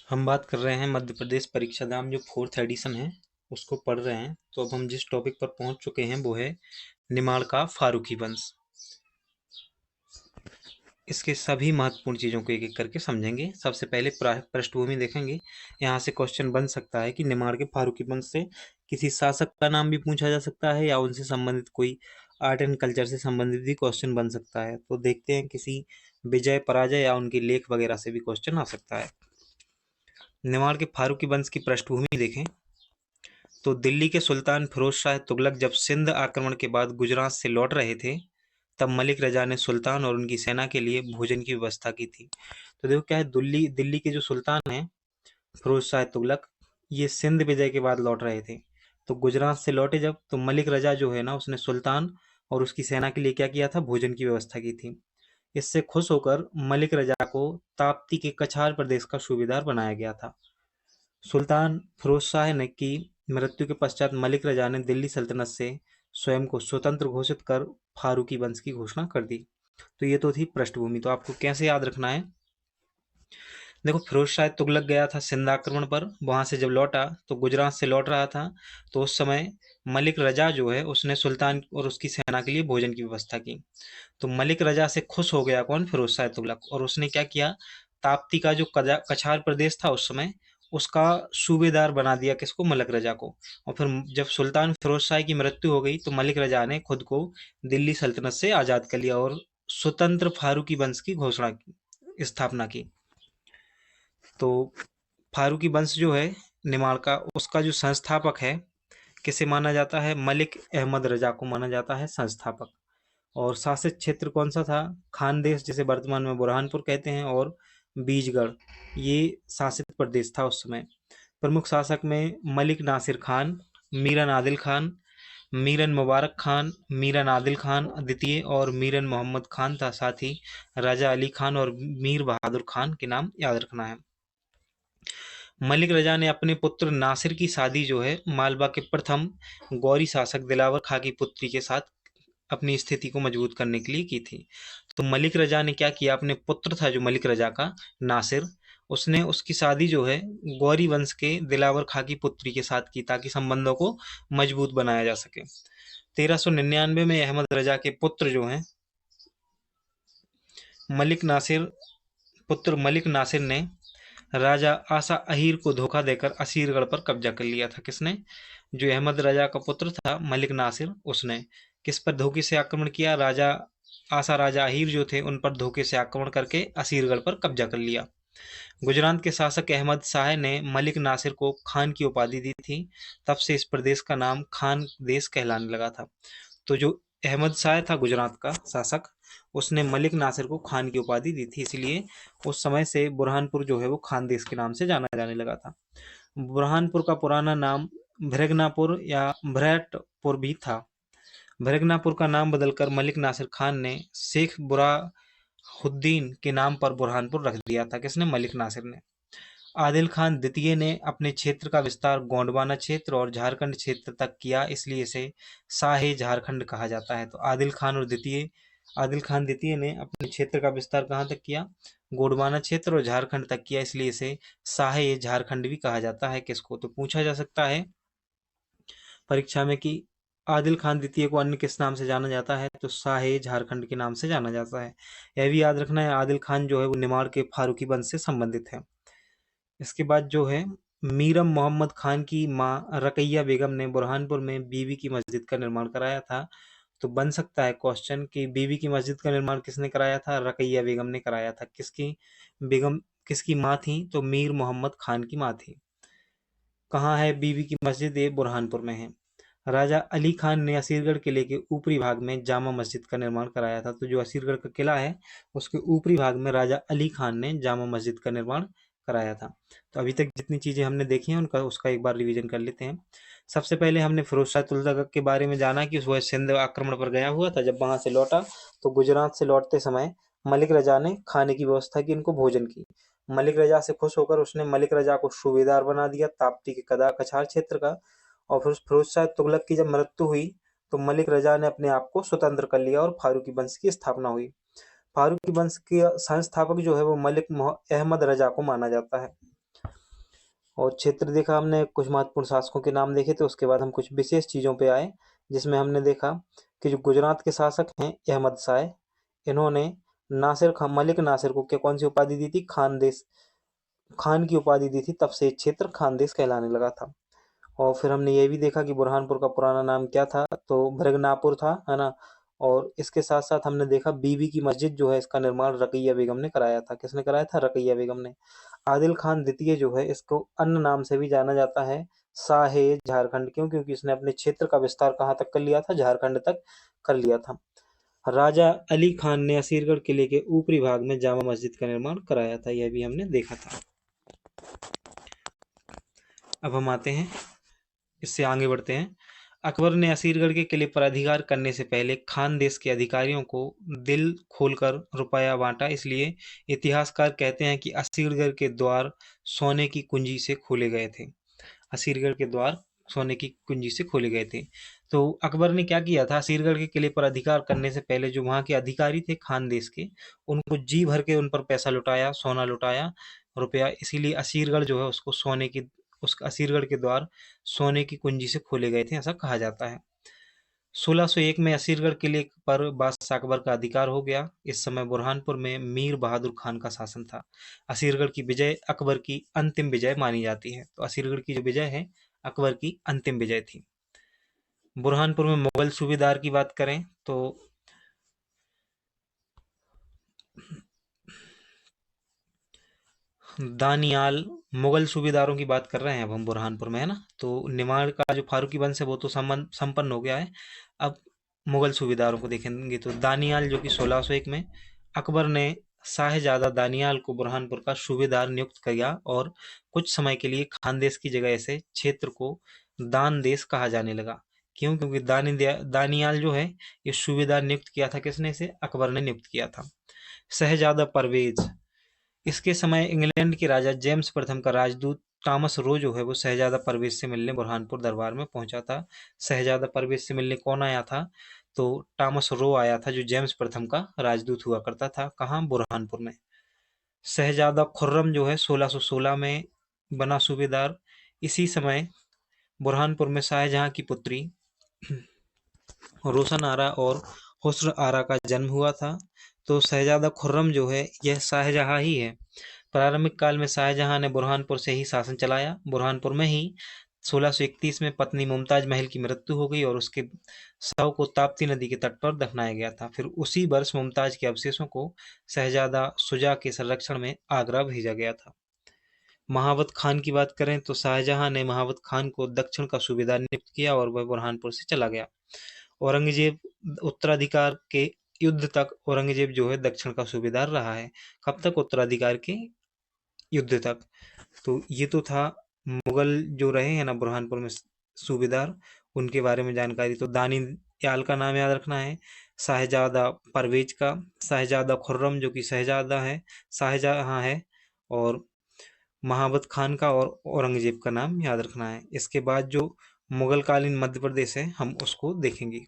हम बात कर रहे हैं मध्य प्रदेश परीक्षा दाम जो फोर्थ एडिशन है उसको पढ़ रहे हैं। तो अब हम जिस टॉपिक पर पहुंच चुके हैं वो है निमाड़ का फारूकी वंश। इसके सभी महत्वपूर्ण चीज़ों को एक एक करके समझेंगे। सबसे पहले पृष्ठभूमि देखेंगे। यहाँ से क्वेश्चन बन सकता है कि निमाड़ के फारूकी वंश से किसी शासक का नाम भी पूछा जा सकता है या उनसे संबंधित कोई आर्ट एंड कल्चर से संबंधित भी क्वेश्चन बन सकता है। तो देखते हैं किसी विजय पराजय या उनके लेख वगैरह से भी क्वेश्चन आ सकता है। निमाड़ के फारूकी वंश की पृष्ठभूमि देखें तो दिल्ली के सुल्तान फिरोज शाह तुगलक जब सिंध आक्रमण के बाद गुजरात से लौट रहे थे तब मलिक रजा ने सुल्तान और उनकी सेना के लिए भोजन की व्यवस्था की थी। तो देखो क्या है, दिल्ली दिल्ली के जो सुल्तान हैं फिरोज शाह तुगलक, ये सिंध विजय के बाद लौट रहे थे। तो गुजरात से लौटे जब, तो मलिक रजा जो है ना, उसने सुल्तान और उसकी सेना के लिए क्या किया था, भोजन की व्यवस्था की थी। इससे खुश होकर मलिक रजा को ताप्ती के कछार प्रदेश का सूबेदार बनाया गया था। सुल्तान फिरोज शाह ने की मृत्यु के पश्चात मलिक रजा ने दिल्ली सल्तनत से स्वयं को स्वतंत्र घोषित कर फारूकी वंश की घोषणा कर दी। तो ये तो थी पृष्ठभूमि। तो आपको कैसे याद रखना है, देखो फिरोज शाह तुगलक गया था सिंध आक्रमण पर, वहां से जब लौटा तो गुजरात से लौट रहा था। तो उस समय मलिक रजा जो है उसने सुल्तान और उसकी सेना के लिए भोजन की व्यवस्था की। तो मलिक रजा से खुश हो गया कौन, फिरोज शाह तुगलक, और उसने क्या किया, ताप्ती का जो कछार प्रदेश था उस समय, उसका सूबेदार बना दिया किसको, मलिक रजा को। और फिर जब सुल्तान फिरोज शाह की मृत्यु हो गई तो मलिक रजा ने खुद को दिल्ली सल्तनत से आजाद कर लिया और स्वतंत्र फारूकी वंश की घोषणा की, स्थापना की। तो फारूकी वंश जो है निमाड़ का, उसका जो संस्थापक है किसे माना जाता है, मलिक अहमद रजा को माना जाता है संस्थापक। और शासित क्षेत्र कौन सा था, खानदेश, जिसे वर्तमान में बुरहानपुर कहते हैं, और बीजगढ़, ये शासित प्रदेश था उस समय। प्रमुख शासक में मलिक नासिर खान, मीरन आदिल खान, मीरन मुबारक खान, मीरन आदिल खान द्वितीय और मीरन मोहम्मद खान था। साथ ही राजा अली खान और मीर बहादुर खान के नाम याद रखना है। मलिक रजा ने अपने पुत्र नासिर की शादी जो है मालवा के प्रथम गौरी शासक दिलावर खां की पुत्री के साथ अपनी स्थिति को मजबूत करने के लिए की थी। तो मलिक रजा ने क्या किया, अपने पुत्र था जो मलिक रजा का नासिर, उसने उसकी शादी जो है गौरी वंश के दिलावर खां की पुत्री के साथ की ताकि संबंधों को मजबूत बनाया जा सके। 1399 में अहमद रजा के पुत्र जो हैं मलिक नासिर मलिक नासिर ने राजा आसा अहीर को धोखा देकर असीरगढ़ पर कब्जा कर लिया था। किसने, जो अहमद राजा का पुत्र था मलिक नासिर, उसने किस पर धोखे से आक्रमण किया, राजा अहीर जो थे उन पर धोखे से आक्रमण करके असीरगढ़ पर कब्जा कर लिया। गुजरात के शासक अहमद शाह ने मलिक नासिर को खान की उपाधि दी थी, तब से इस प्रदेश का नाम खान देश कहलाने लगा था। तो जो अहमद शाह था गुजरात का शासक, उसने मलिक नासिर को खान की उपाधि दी थी, इसलिए उस समय से बुरहानपुर जो है वो खानदेश के नाम से जाना जाने लगा था। बुरहानपुर का पुराना नाम भृगनापुर या भ्रटपुर भी था। भृगनापुर का नाम बदलकर मलिक नासिर खान ने शेख बुरहानुद्दीन के नाम पर बुरहानपुर रख दिया था। किसने, मलिक नासिर ने। आदिल खान द्वितीय ने अपने क्षेत्र का विस्तार गोंडवाना क्षेत्र और झारखंड क्षेत्र तक किया, इसलिए इसे शाहे झारखंड कहा जाता है। तो आदिल खान द्वितीय ने अपने क्षेत्र का विस्तार कहाँ तक किया, गोंडवाना क्षेत्र और झारखंड तक किया, इसलिए इसे शाहे झारखंड भी कहा जाता है। किसको, तो पूछा जा सकता है परीक्षा में कि आदिल खान द्वितीय को अन्य किस नाम से जाना जाता है, तो शाहे झारखंड के नाम से जाना जाता है। यह भी याद रखना है, आदिल खान जो है वो निमाड़ के फारूकी वंश से संबंधित है। इसके बाद जो है मीरम मोहम्मद खान की माँ रकैया बेगम ने बुरहानपुर में बीबी की मस्जिद का निर्माण कराया था। तो बन सकता है क्वेश्चन कि बीबी की मस्जिद का निर्माण किसने कराया था, रकैया बेगम ने कराया था। बेगम किसकी माँ थी, तो मीर मोहम्मद खान की माँ थी। कहाँ है बीबी की मस्जिद, ये बुरहानपुर में है। राजा अली खान ने असीरगढ़ किले के ऊपरी भाग में जामा मस्जिद का निर्माण कराया था। तो जो असीरगढ़ का किला है उसके ऊपरी भाग में राजा अली खान ने जामा मस्जिद का निर्माण कराया था। तो अभी तक जितनी चीज़ें हमने देखी हैं उनका उसका एक बार रिवीजन कर लेते हैं। सबसे पहले हमने फिरोज शाह तुगलक के बारे में जाना कि वह सिंध आक्रमण पर गया हुआ था। जब वहां से लौटा तो गुजरात से लौटते समय मलिक रजा ने खाने की व्यवस्था की, इनको भोजन की। मलिक रजा से खुश होकर उसने मलिक रजा को सूबेदार बना दिया ताप्ती के कछार क्षेत्र का। और फिर फिरोज शाह तुगलक की जब मृत्यु हुई तो मलिक रजा ने अपने आप को स्वतंत्र कर लिया और फारूकी वंश की स्थापना हुई। फारूकी वंश के संस्थापक जो है वो अहमद रजा को माना जाता है। और क्षेत्र देखा हमने, कुछ महत्वपूर्ण शासकों के नाम देखे थे, उसके बाद हम कुछ विशेष चीज़ों पे आए, जिसमें हमने देखा कि जो गुजरात के शासक हैं अहमद शाह, इन्होंने नासिर खान, मलिक नासिर को क्या कौन सी उपाधि दी थी? खानदेश, खान की उपाधि दी थी, तब से ये क्षेत्र खानदेश कहलाने लगा था। और फिर हमने ये भी देखा कि बुरहानपुर का पुराना नाम क्या था? तो भृगनापुर था, है ना। और इसके साथ साथ हमने देखा बीबी की मस्जिद जो है, इसका निर्माण रकैया बेगम ने कराया था। किसने कराया था? रकैया बेगम ने। आदिल खान द्वितीय जो है, इसको अन्य नाम से भी जाना जाता है, शाहे झारखंड। क्यों? क्योंकि इसने अपने क्षेत्र का विस्तार कहाँ तक कर लिया था? झारखंड तक कर लिया था। राजा अली खान ने असीरगढ़ किले के ऊपरी भाग में जामा मस्जिद का निर्माण कराया था, यह भी हमने देखा था। अब हम आते हैं, इससे आगे बढ़ते हैं। अकबर ने असीरगढ़ के किले पर अधिकार करने से पहले खानदेश के अधिकारियों को दिल खोलकर रुपया बांटा, इसलिए इतिहासकार कहते हैं कि असीरगढ़ के द्वार सोने की कुंजी से खोले गए थे। असीरगढ़ के द्वार सोने की कुंजी से खोले गए थे। तो अकबर ने क्या किया था? असीरगढ़ के किले पर अधिकार करने से पहले जो वहाँ के अधिकारी थे खानदेश के, उनको जी भर के उन पर पैसा लुटाया, सोना लुटाया, रुपया। इसीलिए असीरगढ़ जो है उसको सोने की, उस असीरगढ़ के द्वार सोने की कुंजी से खोले गए थे, ऐसा कहा जाता है। 1601 में असीरगढ़ किले पर बादशाह अकबर का अधिकार हो गया। इस समय बुरहानपुर में मीर बहादुर खान का शासन था। असीरगढ़ की विजय अकबर की अंतिम विजय मानी जाती है। तो असीरगढ़ की जो विजय है, अकबर की अंतिम विजय थी। बुरहानपुर में मुगल सूबेदार की बात करें तो दानियाल, मुगल सूबेदारों की बात कर रहे हैं अब हम बुरहानपुर में, है ना। तो निमाड़ का जो फारूकी वंश है वो तो संपन्न हो गया है। अब मुगल सूबेदारों को देखेंगे तो दानियाल जो कि 1601 में अकबर ने शाहजादा दानियाल को बुरहानपुर का सूबेदार नियुक्त किया और कुछ समय के लिए खानदेश की जगह से क्षेत्र को दान देश कहा जाने लगा। क्यों? क्योंकि दानियाल जो है ये सूबेदार नियुक्त किया था, किसने? से अकबर ने नियुक्त किया था। शहजादा परवेज, इसके समय इंग्लैंड के राजा जेम्स प्रथम का राजदूत टॉमस रो जो है वो शहजादा परवेज से मिलने बुरहानपुर दरबार में पहुंचा था। शहजादा परवेज से मिलने कौन आया था? तो टॉमस रो आया था, जो जेम्स प्रथम का राजदूत हुआ करता था। कहाँ? बुरहानपुर में। शहजादा खुर्रम जो है 1616 में बना सूबेदार। इसी समय बुरहानपुर में शाहजहां की पुत्री रोशन आरा और हुस्न आरा का जन्म हुआ था। तो शहजादा खुर्रम जो है यह शाहजहां ही है। प्रारंभिक काल में शाहजहां ने बुरहानपुर से ही शासन चलाया। बुरहानपुर में ही 1631 में पत्नी मुमताज महल की मृत्यु हो गई और उसके शव को ताप्ती नदी के तट पर दफनाया गया था। फिर उसी वर्ष मुमताज के अवशेषों को शहजादा शुजा के संरक्षण में आगरा भेजा गया था। महावत खान की बात करें तो शाहजहां ने महावत खान को दक्षिण का सूबेदार नियुक्त किया और वह बुरहानपुर से चला गया। औरंगजेब उत्तराधिकार के युद्ध तक औरंगजेब जो है दक्षिण का सूबेदार रहा है। कब तक? उत्तराधिकार के युद्ध तक। तो ये तो था मुगल जो रहे हैं ना बुरहानपुर में सूबेदार, उनके बारे में जानकारी। तो दानियाल का नाम याद रखना है, शाहजादा परवेज का, शाहजादा खुर्रम जो कि शहजादा है, शाहजहां है, और महाबत खान का और औरंगजेब का नाम याद रखना है। इसके बाद जो मुगल कालीन मध्य प्रदेश है हम उसको देखेंगे।